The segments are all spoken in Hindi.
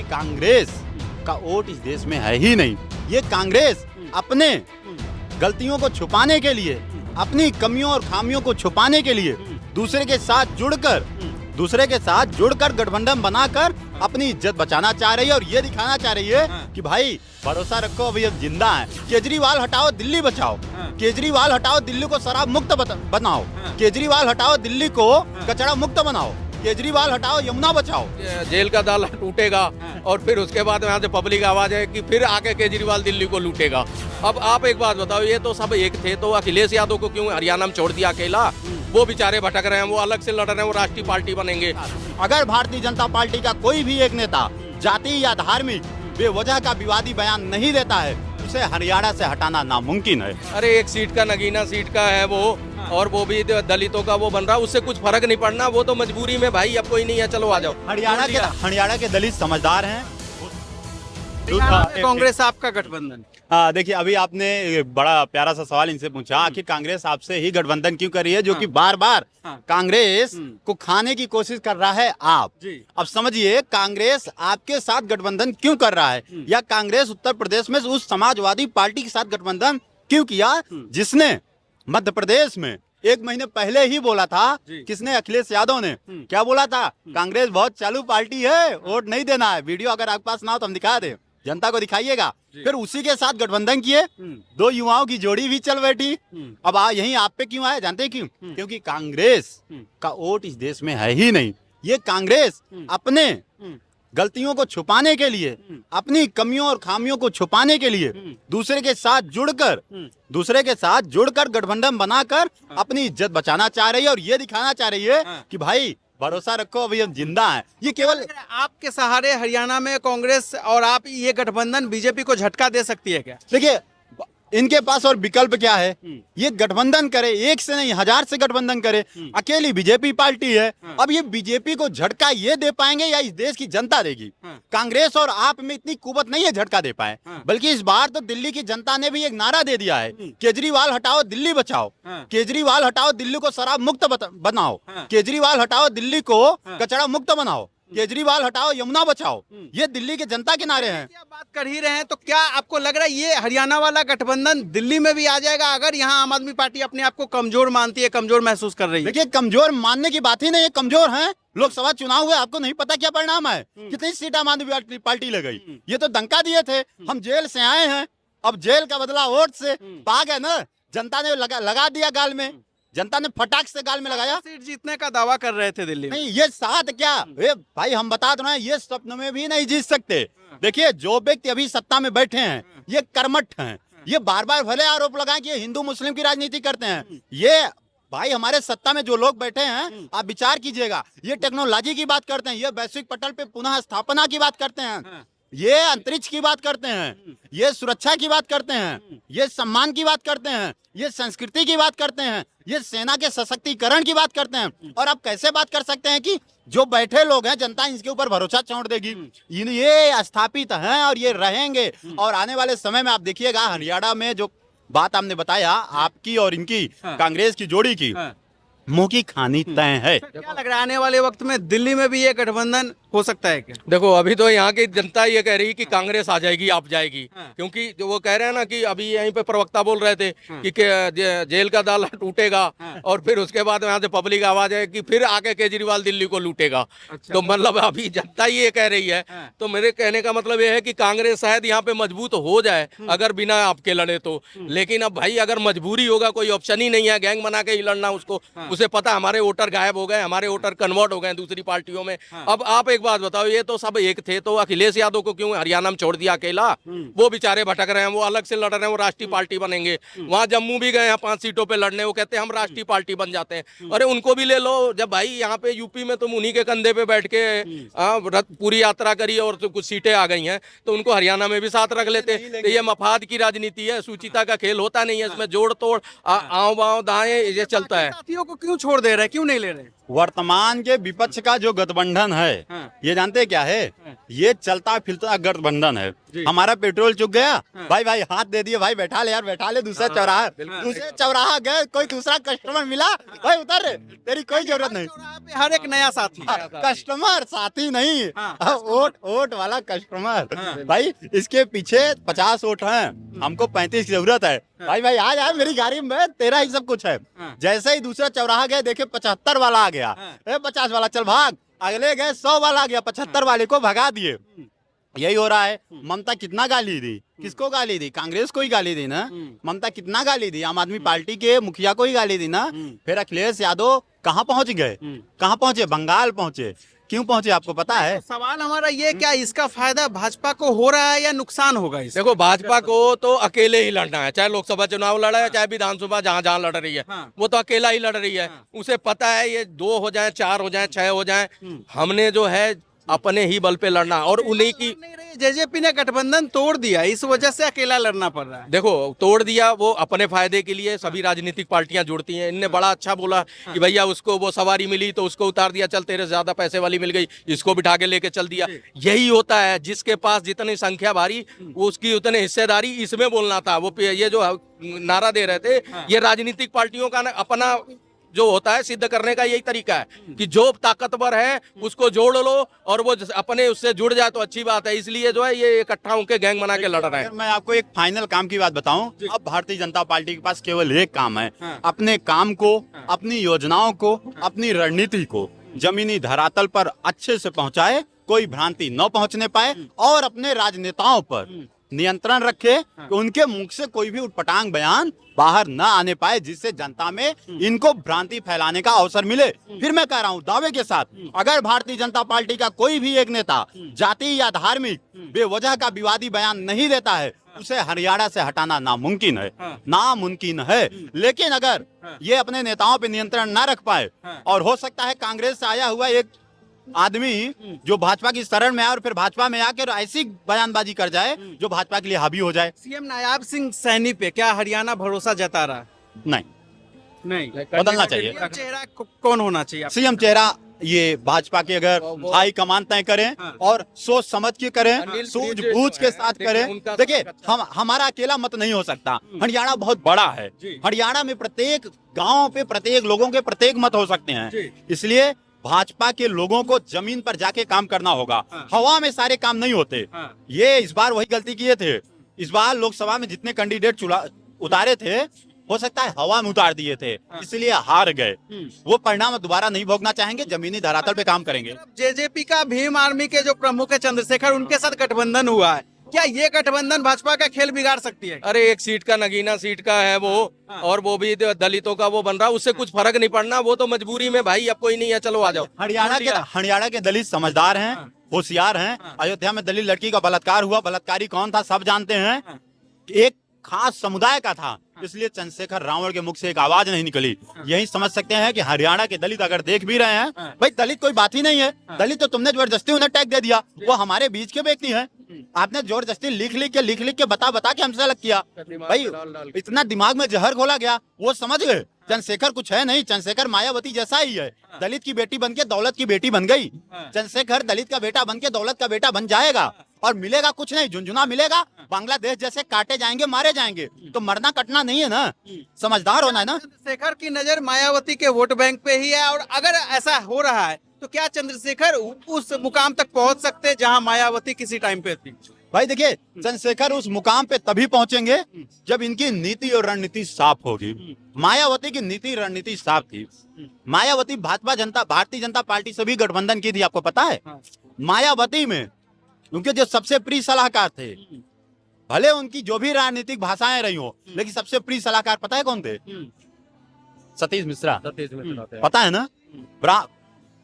कांग्रेस का वोट इस देश में है ही नहीं। ये कांग्रेस अपने गलतियों को छुपाने के लिए, अपनी कमियों और खामियों को छुपाने के लिए दूसरे के साथ जुड़कर गठबंधन बनाकर अपनी इज्जत बचाना चाह रही है और ये दिखाना चाह रही है कि भाई भरोसा रखो, अभी हम जिंदा हैं। केजरीवाल हटाओ, दिल्ली बचाओ। केजरीवाल हटाओ, दिल्ली को शराब मुक्त बनाओ। केजरीवाल हटाओ, दिल्ली को कचरा मुक्त बनाओ। केजरीवाल हटाओ, यमुना बचाओ। जेल का ताला टूटेगा और फिर उसके बाद यहाँ से पब्लिक आवाज है कि फिर आके केजरीवाल दिल्ली को लूटेगा। अब आप एक बात बताओ, ये तो सब एक थे, तो अखिलेश यादव को क्यों हरियाणा में छोड़ दिया अकेला? वो बेचारे भटक रहे हैं, वो अलग से लड़ रहे हैं, वो राष्ट्रीय पार्टी बनेंगे। अगर भारतीय जनता पार्टी का कोई भी एक नेता जाति या धार्मिक बेवजह का विवादी बयान नहीं देता है, उसे हरियाणा से हटाना नामुमकिन है। अरे एक सीट का, नगीना सीट का है वो, और वो भी दलितों का वो बन रहा, उससे कुछ फर्क नहीं पड़ना। वो तो मजबूरी में भाई, अब कोई नहीं है, चलो आ जाओ। हरियाणा के दलित समझदार हैं। कांग्रेस आपका गठबंधन। हाँ, देखिए अभी आपने बड़ा प्यारा सा सवाल इनसे पूछा, आखिर कांग्रेस आपसे ही गठबंधन क्यों कर रही है, जो कि बार बार कांग्रेस को खाने की कोशिश कर रहा है आप। अब समझिए कांग्रेस आपके साथ गठबंधन क्यों कर रहा है, या कांग्रेस उत्तर प्रदेश में उस समाजवादी पार्टी के साथ गठबंधन क्यों किया जिसने मध्य प्रदेश में 1 महीने पहले ही बोला था। किसने? अखिलेश यादव ने। क्या बोला था? कांग्रेस बहुत चालू पार्टी है, वोट नहीं देना है। वीडियो अगर आपके पास ना हो तो हम दिखा दे, जनता को दिखाइएगा। फिर उसी के साथ गठबंधन किए, 2 युवाओं की जोड़ी भी चल बैठी। अब यही आप पे क्यों आए, जानते हैं क्यों? क्योंकि कांग्रेस का वोट इस देश में है ही नहीं। ये कांग्रेस अपने गलतियों को छुपाने के लिए, अपनी कमियों और खामियों को छुपाने के लिए दूसरे के साथ जुड़कर गठबंधन बनाकर अपनी इज्जत बचाना चाह रही है और ये दिखाना चाह रही है कि भाई भरोसा रखो, अभी हम जिंदा हैं। ये केवल आपके सहारे हरियाणा में कांग्रेस और आप ये गठबंधन बीजेपी को झटका दे सकती है क्या? देखिए इनके पास और विकल्प क्या है? ये गठबंधन करे, 1 से नहीं 1000 से गठबंधन करे। अकेली बीजेपी पार्टी है। अब ये बीजेपी को झटका ये दे पाएंगे या इस देश की जनता देगी? कांग्रेस और आप में इतनी कुवत नहीं है झटका दे पाए। बल्कि इस बार तो दिल्ली की जनता ने भी एक नारा दे दिया है, केजरीवाल हटाओ, दिल्ली बचाओ। केजरीवाल हटाओ, दिल्ली को शराब मुक्त बनाओ। केजरीवाल हटाओ, दिल्ली को कचरा मुक्त बनाओ। केजरीवाल हटाओ, यमुना बचाओ। ये दिल्ली के जनता के नारे हैं। क्या बात कर ही रहे हैं, तो क्या आपको लग रहा है ये हरियाणा वाला गठबंधन दिल्ली में भी आ जाएगा अगर यहाँ आम आदमी पार्टी अपने आप को कमजोर मानती है, कमजोर महसूस कर रही है? देखिए कमजोर मानने की बात ही नहीं है, कमजोर हैं। लोकसभा चुनाव हुए, आपको नहीं पता क्या परिणाम है? कितनी सीट आम आदमी पार्टी ले गई। ये तो डंका दिए थे, हम जेल से आए हैं, अब जेल का बदला वोट से पा गए ना। जनता ने लगा दिया गाल में, जनता ने फटाक से गाल में लगाया। सीट जीतने का दावा कर रहे थे दिल्ली में। नहीं, ये साथ क्या भाई, हम बता रहे हैं, ये स्वप्न में भी नहीं जीत सकते। देखिए जो व्यक्ति अभी सत्ता में बैठे हैं ये कर्मठ हैं। ये बार बार भले आरोप लगाएं कि ये हिंदू मुस्लिम की राजनीति करते हैं। ये भाई हमारे सत्ता में जो लोग बैठे हैं, आप विचार कीजिएगा, ये टेक्नोलॉजी की बात करते हैं, ये वैश्विक पटल पे पुनः स्थापना की बात करते हैं, ये अंतरिक्ष की बात करते हैं, ये सुरक्षा की बात करते हैं, ये सम्मान की बात करते हैं, ये संस्कृति की बात करते हैं, ये सेना के सशक्तिकरण की बात करते हैं। और आप कैसे बात कर सकते हैं कि जो बैठे लोग हैं जनता इनके ऊपर भरोसा छोड़ देगी? ये स्थापित हैं और ये रहेंगे। और आने वाले समय में आप देखिएगा हरियाणा में जो बात आपने बताया आपकी और इनकी कांग्रेस की जोड़ी की, मुंह की खानी तय है। क्या लग रहा है आने वाले वक्त में दिल्ली में भी ये गठबंधन हो सकता है क्या? देखो अभी तो यहाँ की जनता ये कह रही है कि कांग्रेस आ जाएगी, आप जाएगी। क्योंकि जो वो कह रहे हैं ना कि अभी यहीं पे प्रवक्ता बोल रहे थे कि जेल का ताला टूटेगा और फिर उसके बाद यहाँ से पब्लिक आवाज है कि फिर आके केजरीवाल दिल्ली को लूटेगा। तो मतलब अभी जनता ये कह रही है। तो मेरे कहने का मतलब ये है कि कांग्रेस शायद यहाँ पे मजबूत हो जाए अगर बिना आपके लड़े तो। लेकिन अब भाई अगर मजबूरी होगा, कोई ऑप्शन ही नहीं है, गैंग बना के ही लड़ना, उसको उसे पता हमारे वोटर गायब हो गए, हमारे वोटर कन्वर्ट हो गए दूसरी पार्टियों में। अब आप एक बात बताओ, ये तो सब एक थे, तो अखिलेश यादव को क्यों हरियाणा में छोड़ दिया अकेला? वो बेचारे भटक रहे हैं, वो अलग से लड़ रहे हैं, वो राष्ट्रीय पार्टी बनेंगे। वहां जम्मू भी गए हैं 5 सीटों पे लड़ने, वो कहते हैं हम राष्ट्रीय पार्टी बन जाते हैं। अरे उनको भी ले लो। जब भाई यहाँ पे यूपी में तुम उन्हीं के कंधे पे बैठ के पूरी यात्रा करी और तो कुछ सीटें आ गई हैं, तो उनको हरियाणा में भी साथ रख लेते। तो ये मफाद की राजनीति है, सुचिता का खेल होता नहीं है, इसमें जोड़ तोड़ आओ बाओ दाएं ये चलता है। साथियों को क्यों छोड़ दे रहे हैं, क्यों नहीं ले रहे? वर्तमान के विपक्ष का जो गठबंधन है, ये जानते हैं क्या है? ये चलता फिरता गठबंधन है। हमारा पेट्रोल चुक गया, भाई भाई हाथ दे दिए, भाई बैठा ले यार, बैठा ले, दूसरा चौराहा गए, कोई दूसरा कस्टमर मिला, भाई उतर, तेरी कोई जरूरत नहीं। हर एक नया साथी, कस्टमर साथी नहीं, वोट वाला कस्टमर। भाई इसके पीछे 50 वोट हैं, हमको 35 की जरूरत है। भाई भाई आ जा मेरी गाड़ी में, तेरा ही सब कुछ है। जैसे ही दूसरा चौराहा गए, देखे 75 वाला आ गया, 50 वाला चल भाग, अगले गए 100 वाला आ गया, 75 वाले को भगा दिए। यही हो रहा है। ममता कितना गाली दी, किसको गाली दी? कांग्रेस को ही गाली दी ना। ममता कितना गाली दी? आम आदमी पार्टी के मुखिया को ही गाली दी ना। फिर अखिलेश यादव कहाँ पहुंच गए? कहाँ पहुंचे? बंगाल पहुंचे। क्यों पहुंचे आपको पता है? सवाल हमारा ये, क्या इसका फायदा भाजपा को हो रहा है या नुकसान होगा इससे? देखो, भाजपा को तो अकेले ही लड़ना है, चाहे लोकसभा चुनाव लड़ा है, चाहे विधानसभा जहाँ जहाँ लड़ रही है, वो तो अकेला ही लड़ रही है। उसे पता है ये 2 हो जाए, 4 हो जाए, 6 हो जाए, हमने जो है अपने ही बल पे लड़ना। और उन्हीं की जेजेपी ने गठबंधन तोड़ दिया, इस वजह से अकेला लड़ना पड़ रहा है। देखो, तोड़ दिया, वो अपने फायदे के लिए सभी राजनीतिक पार्टियां जुड़ती हैं। इनने बड़ा अच्छा बोला कि भैया उसको वो सवारी मिली तो उसको उतार दिया, चल तेरे से ज्यादा पैसे वाली मिल गई, इसको बिठा के लेके चल दिया। यही होता है, जिसके पास जितनी संख्या भारी उसकी उतनी हिस्सेदारी। इसमें बोलना था, वो ये जो नारा दे रहे थे, ये राजनीतिक पार्टियों का अपना जो होता है सिद्ध करने का यही तरीका है कि जो ताकतवर है उसको जोड़ लो और वो अपने उससे जुड़ जाए तो अच्छी बात है। इसलिए जो है ये इकट्ठा होकर गैंग बना के लड़ रहे हैं। मैं आपको एक फाइनल काम की बात बताऊं, अब भारतीय जनता पार्टी के पास केवल एक काम है, अपने काम को, अपनी योजनाओं को, अपनी रणनीति को जमीनी धरातल पर अच्छे से पहुंचाए, कोई भ्रांति न पहुंचने पाए, और अपने राजनेताओं पर नियंत्रण रखे कि उनके मुख से कोई भी उटपटांग बयान बाहर न आने पाए, जिससे जनता में इनको भ्रांति फैलाने का अवसर मिले। फिर मैं कह रहा हूं दावे के साथ, अगर भारतीय जनता पार्टी का कोई भी एक नेता जाति या धार्मिक बेवजह का विवादी बयान नहीं देता है, उसे हरियाणा से हटाना नामुमकिन है, नामुमकिन है। लेकिन अगर ये अपने नेताओं पे नियंत्रण न रख पाए, और हो सकता है कांग्रेस से आया हुआ एक आदमी जो भाजपा की शरण में आए और फिर भाजपा में आकर ऐसी बयानबाजी कर जाए जो भाजपा के लिए हावी हो जाए। सीएम नायाब सिंह सैनी पे क्या हरियाणा भरोसा जता रहा है? नहीं, बदलना चाहिए। चेहरा कौन होना चाहिए? सीएम चेहरा ये भाजपा के अगर हाई कमान तय करें और सोच समझ के करें, सूझबूझ के साथ करें। देखिए, हमारा अकेला मत नहीं हो सकता, हरियाणा बहुत बड़ा है। हरियाणा में प्रत्येक गांव पे, प्रत्येक लोगों के प्रत्येक मत हो सकते हैं। इसलिए भाजपा के लोगों को जमीन पर जाके काम करना होगा। हवा में सारे काम नहीं होते। ये इस बार वही गलती किए थे। इस बार लोकसभा में जितने कैंडिडेट उतारे थे, हो सकता है हवा में उतार दिए थे, इसलिए हार गए। वो परिणाम दोबारा नहीं भोगना चाहेंगे, जमीनी धरातल पे काम करेंगे। जेजेपी का भीम आर्मी के जो प्रमुख है चंद्रशेखर, उनके साथ गठबंधन हुआ है, क्या ये गठबंधन भाजपा का खेल बिगाड़ सकती है? अरे, एक सीट का नगीना सीट का है वो, और वो भी दलितों का वो बन रहा, उससे कुछ फर्क नहीं पड़ना। वो तो मजबूरी में, भाई अब कोई नहीं है, चलो आ जाओ। हरियाणा के दलित समझदार हैं, होशियार हैं। अयोध्या में दलित लड़की का बलात्कार हुआ, बलात्कारी कौन था सब जानते हैं, एक खास समुदाय का था, इसलिए चंद्रशेखर रावण के मुख से एक आवाज नहीं निकली। यही समझ सकते हैं कि हरियाणा के दलित अगर देख भी रहे हैं, भाई दलित कोई बात ही नहीं है, दलित तो तुमने जबरदस्ती उन्हें टैग दे दिया, वो हमारे बीच के व्यक्ति हैं। आपने जबरदस्ती लिख लिख के बता के हमसे अलग किया। भाई इतना दिमाग में जहर घोला गया, वो समझ गए चंद्रशेखर कुछ है नहीं। चंद्रशेखर मायावती जैसा ही है, दलित की बेटी बन के दौलत की बेटी बन गई। चंद्रशेखर दलित का बेटा बन के दौलत का बेटा बन जाएगा, और मिलेगा कुछ नहीं, झुंझुना मिलेगा। बांग्लादेश जैसे काटे जाएंगे, मारे जाएंगे, तो मरना कटना नहीं है ना, समझदार होना है ना। चंद्रशेखर की नजर मायावती के वोट बैंक पे ही है, और अगर ऐसा हो रहा है तो क्या चंद्रशेखर उस मुकाम तक पहुंच सकते जहां मायावती किसी टाइम पे थी? भाई देखिए, चंद्रशेखर उस मुकाम पे तभी पहुंचेंगे जब इनकी नीति और रणनीति साफ होगी। मायावती की नीति रणनीति साफ थी। मायावती भारतीय जनता पार्टी से भी गठबंधन की थी, आपको पता है। मायावती में उनके जो सबसे प्रिय सलाहकार थे, भले उनकी जो भी राजनीतिक भाषाएं रही हो, लेकिन सबसे प्रिय सलाहकार पता है कौन थे? सतीश मिश्रा। पता है ना?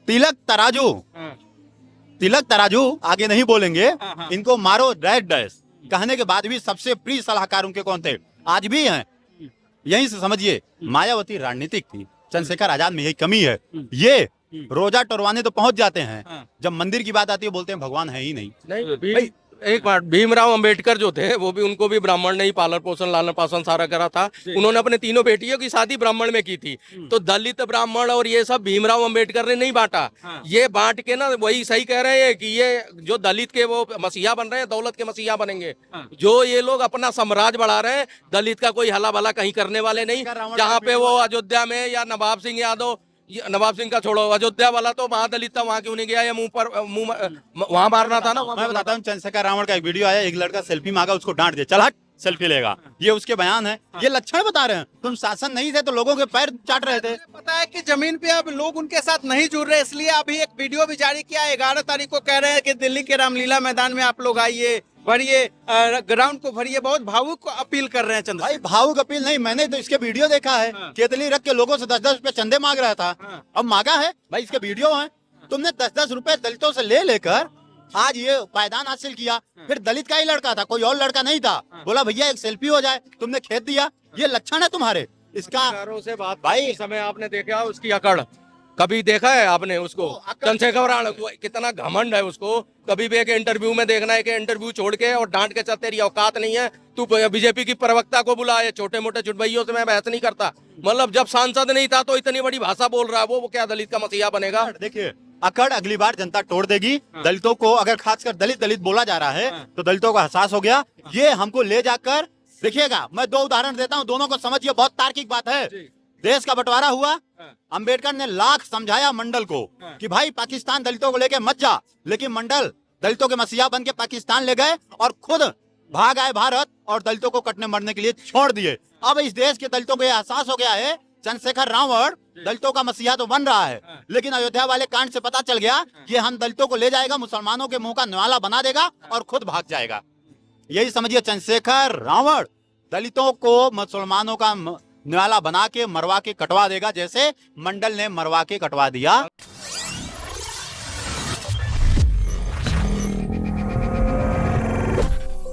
तिलक तराजू आगे नहीं बोलेंगे, इनको मारो रेड डैश कहने के बाद भी सबसे प्रिय सलाहकार उनके कौन थे? आज भी हैं। यहीं से समझिए, मायावती राजनीतिक थी, चंद्रशेखर आजाद में यही कमी है। ये रोजा टोरवाने तो पहुंच जाते हैं, जब मंदिर की बात आती है बोलते हैं भगवान है ही नहीं। भाई एक बात, भीमराव अंबेडकर जो थे वो भी, उनको भी ब्राह्मण ने ही पालन पोषण लालन पालन सारा करा था। उन्होंने अपने तीनों बेटियों की शादी ब्राह्मण में की थी। तो दलित ब्राह्मण और ये सब भीमराव अंबेडकर ने नहीं बांटा। ये बांट के ना वही सही कह रहे हैं कि ये जो दलित के वो मसीहा बन रहे हैं, दौलत के मसीहा बनेंगे। जो ये लोग अपना साम्राज्य बढ़ा रहे हैं, दलित का कोई हला भला कहीं करने वाले नहीं। जहाँ पे वो अयोध्या में या नवाब सिंह यादव, नवाब सिंह का छोड़ो, अयोध्या वाला तो वहां दलित था, वहां क्यों नहीं गया? या मुंह वहां मारना था ना। मैं बताता हूँ, चंद्रशेखर रावण का एक वीडियो आया, एक लड़का सेल्फी मांगा, उसको डांट दिया, चल हट सेल्फी लेगा। ये उसके बयान है, ये लक्षण बता रहे हैं। तुम शासन नहीं थे तो लोगों के पैर चाट रहे थे। पता है कि जमीन पे अब लोग उनके साथ नहीं जुड़ रहे, इसलिए अभी एक वीडियो भी जारी किया। 11 तारीख को कह रहे हैं कि दिल्ली के रामलीला मैदान में आप लोग आइए, भरिए, ग्राउंड को भरिए। बहुत भावुक अपील कर रहे हैं चंद्र भाई भावुक अपील नहीं, मैंने तो इसके वीडियो देखा है। केतली रख के लोगों से 10-10 रुपए चंदे मांग रहा था। अब मांगा है भाई, इसके वीडियो है। तुमने 10-10 रुपए दलितों से ले लेकर आज ये पायदान हासिल किया। फिर दलित का ही लड़का था, कोई और लड़का नहीं था। बोला भैया एक सेल्फी हो जाए, तुमने खेत दिया। ये लक्षण है तुम्हारे। इसका से बात भाई भाई समय आपने देखा उसकी अकड़, कभी देखा है आपने उसको? चंद्रशेखर रावण को कितना घमंड है उसको। कभी भी एक इंटरव्यू में देखना है कि इंटरव्यू छोड़ के और डांट के चल, तेरी औकात नहीं है, तू बीजेपी की प्रवक्ता को बुलाए। छोटे मोटे चुटभइयों से मैं बहस नहीं करता। मतलब जब सांसद नहीं था तो इतनी बड़ी भाषा बोल रहा है वो क्या दलित का मसीहा बनेगा? देखिए, अकड़ अगली बार जनता तोड़ देगी। दलितों को अगर खासकर दलित बोला जा रहा है तो दलितों को एहसास हो गया। ये हमको ले जाकर देखिएगा। मैं 2 उदाहरण देता हूँ, दोनों को समझिए, बहुत तार्किक बात है। देश का बंटवारा हुआ, अंबेडकर ने लाख समझाया मंडल को कि भाई पाकिस्तान दलितों को लेके मत जा, लेकिन मंडल दलितों के मसीहा बन के पाकिस्तान ले गए और खुद भाग आए भारत और दलितों को कटने मरने के लिए छोड़ दिए। अब इस देश के दलितों को यह एहसास हो गया है, चंद्रशेखर रावण दलितों का मसीहा तो बन रहा है, लेकिन अयोध्या वाले कांड से पता चल गया कि हम दलितों को ले जाएगा, मुसलमानों के मुंह का निवाला बना देगा और खुद भाग जाएगा। यही समझिए, चंद्रशेखर रावण दलितों को मुसलमानों का निवाला बना के मरवा के कटवा देगा, जैसे मंडल ने मरवा के कटवा दिया।